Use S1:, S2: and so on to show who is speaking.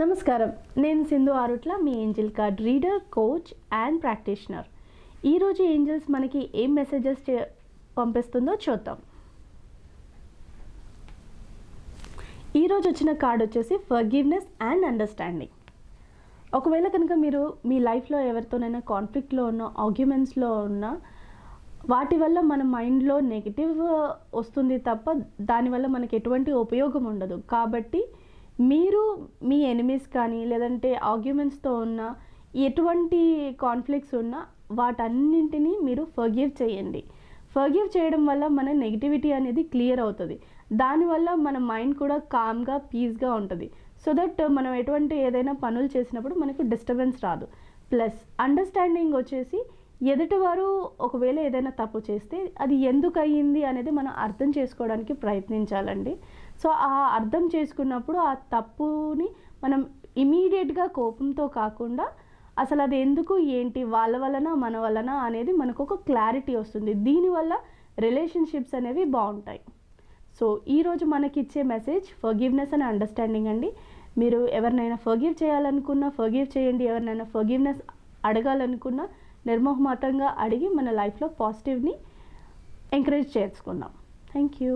S1: నమస్కారం, నేను సింధు ఆరుట్ల, మీ angel card reader, coach and practitioner. ఈరోజు ఏంజెల్స్ మనకి ఏం మెసేజెస్ పంపిస్తుందో చూద్దాం. ఈరోజు వచ్చిన కార్డ్ వచ్చేసి ఫర్గివ్నెస్ అండ్ అండర్స్టాండింగ్. ఒకవేళ కనుక మీరు మీ లైఫ్లో ఎవరితోనైనా కాన్ఫ్లిక్ట్లో ఉన్న, ఆర్గ్యుమెంట్స్లో ఉన్న, వాటి వల్ల మన మైండ్లో నెగిటివ్ వస్తుంది తప్ప దానివల్ల మనకి ఎటువంటి ఉపయోగం ఉండదు. కాబట్టి మీరు మీ ఎనిమీస్ కానీ లేదంటే ఆర్గ్యుమెంట్స్తో ఉన్న ఎటువంటి కాన్ఫ్లిక్ట్స్ ఉన్నా వాటన్నింటినీ మీరు ఫర్గివ్ చేయండి. ఫర్గివ్ చేయడం వల్ల మన నెగిటివిటీ అనేది క్లియర్ అవుతుంది. దానివల్ల మన మైండ్ కూడా కామ్గా, పీస్గా ఉంటుంది. సో దట్ మనం ఎటువంటి ఏదైనా పనులు చేసినప్పుడు మనకు డిస్టర్బెన్స్ రాదు. ప్లస్ అండర్స్టాండింగ్ వచ్చేసి ఎదుటివారు ఒకవేళ ఏదైనా తప్పు చేస్తే అది ఎందుకు అయ్యింది అనేది మనం అర్థం చేసుకోవడానికి ప్రయత్నించాలండి. సో ఆ అర్థం చేసుకున్నప్పుడు ఆ తప్పుని మనం ఇమీడియట్గా కోపంతో కాకుండా అసలు అది ఎందుకు, ఏంటి, వాళ్ళ వలన మన వలన అనేది మనకు ఒక క్లారిటీ వస్తుంది. దీనివల్ల రిలేషన్షిప్స్ అనేవి బాగుంటాయి. సో ఈరోజు మనకి ఇచ్చే మెసేజ్ ఫర్గివ్నెస్ అండ్ అండర్స్టాండింగ్ అండి. మీరు ఎవరినైనా ఫర్గివ్ చేయాలనుకున్నా ఫర్గివ్ చేయండి. ఎవరినైనా ఫర్గివ్నెస్ అడగాలనుకున్నా నిర్మోహమాటంగా అడిగి మన లైఫ్లో పాజిటివ్ని ఎంకరేజ్ చేసుకుందాం. Thank you.